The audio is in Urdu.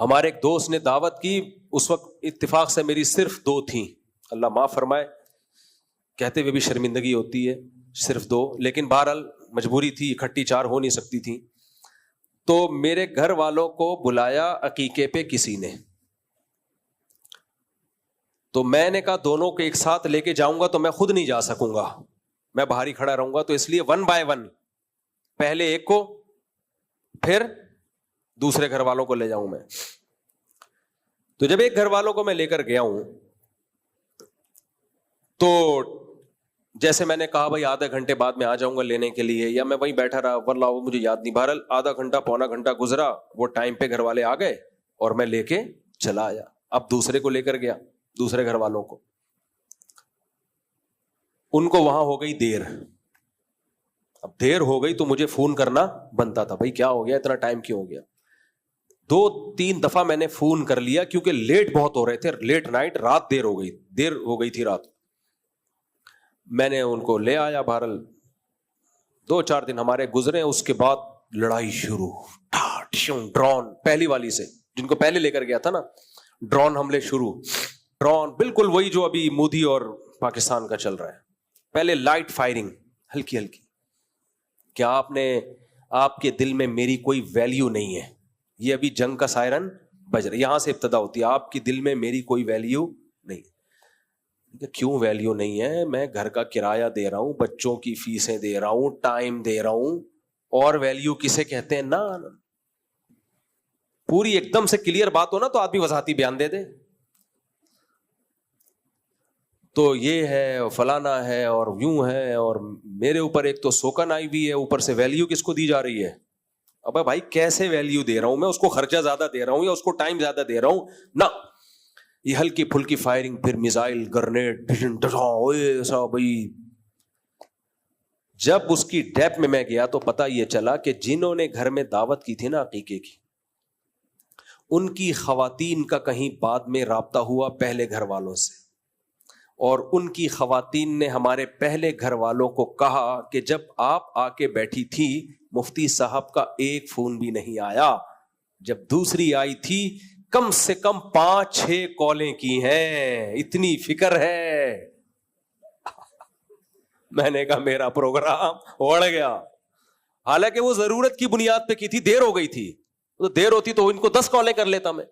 ہمارے ایک دوست نے دعوت کی, اس وقت اتفاق سے میری صرف 2 تھیں, اللہ معاف فرمائے, کہتے ہوئے بھی شرمندگی ہوتی ہے, صرف 2, لیکن بہرحال مجبوری تھی, اکٹھی 4 ہو نہیں سکتی تھی. تو میرے گھر والوں کو بلایا عقیقے پہ کسی نے, تو میں نے کہا دونوں کو ایک ساتھ لے کے جاؤں گا تو میں خود نہیں جا سکوں گا, میں باہر ہی کھڑا رہوں گا, تو اس لیے 1 by 1 پہلے ایک کو پھر دوسرے گھر والوں کو لے جاؤں میں. تو جب ایک گھر والوں کو میں لے کر گیا ہوں تو جیسے میں نے کہا بھائی آدھے گھنٹے بعد میں آ جاؤں گا لینے کے لیے, یا میں وہیں بیٹھا رہا, واللہ وہ مجھے یاد نہیں, بہرحال آدھا گھنٹہ پونا گھنٹہ گزرا, وہ ٹائم پہ گھر والے آ گئے اور میں لے کے چلا آیا. اب دوسرے کو لے کر گیا, دوسرے گھر والوں کو, ان کو وہاں ہو گئی دیر. اب دیر ہو گئی تو مجھے فون کرنا بنتا تھا, بھائی کیا ہو گیا, اتنا ٹائم کیوں ہو گیا. 2-3 دفعہ میں نے فون کر لیا کیونکہ لیٹ بہت ہو رہے تھے, لیٹ نائٹ, رات دیر ہو گئی تھی رات. میں نے ان کو لے آیا, بہرحال 2-4 دن ہمارے گزرے, اس کے بعد لڑائی شروع, ڈرون پہلی والی سے, جن کو پہلے لے کر گیا تھا نا, ڈرون حملے شروع. ڈرون بالکل وہی جو ابھی مودی اور پاکستان کا چل رہا ہے. پہلے لائٹ فائرنگ, ہلکی ہلکی. کیا آپ کے دل میں میری کوئی ویلیو نہیں ہے؟ یہ ابھی جنگ کا سائرن بج رہا ہے, یہاں سے ابتدا ہوتی ہے, آپ کے دل میں میری کوئی ویلیو نہیں. کیوں ویلیو نہیں ہے؟ میں گھر کا کرایہ دے رہا ہوں, بچوں کی فیسیں دے رہا ہوں, ٹائم دے رہا ہوں, اور ویلیو کسے کہتے ہیں؟ نا پوری ایک دم سے کلیئر بات ہو نا تو آدمی وضاحتی بیان دے دے. تو یہ ہے فلانا ہے اور یوں ہے, اور میرے اوپر ایک تو سوکن آئی ہوئی ہے, اوپر سے ویلیو کس کو دی جا رہی ہے؟ ابے بھائی کیسے ویلیو دے رہا ہوں میں, اس کو خرچہ زیادہ دے رہا ہوں یا اس کو ٹائم زیادہ دے رہا ہوں؟ نہ, یہ ہلکی پھلکی فائرنگ, پھر میزائل, گرنیڈ, ایسا بھائی. جب اس کی ڈیپ میں گیا تو پتہ یہ چلا کہ جنہوں نے گھر میں دعوت کی تھی نا عقیقے کی, ان کی خواتین کا کہیں بعد میں رابطہ ہوا پہلے گھر والوں سے, اور ان کی خواتین نے ہمارے پہلے گھر والوں کو کہا کہ جب آپ آ کے بیٹھی تھی مفتی صاحب کا ایک فون بھی نہیں آیا, جب دوسری آئی تھی کم سے کم 5-6 کالیں کی ہیں, اتنی فکر ہے. میں نے کہا میرا پروگرام اڑ گیا. حالانکہ وہ ضرورت کی بنیاد پہ کی تھی, دیر ہو گئی تھی, تو دیر ہوتی تو ان کو 10 کالیں کر لیتا میں.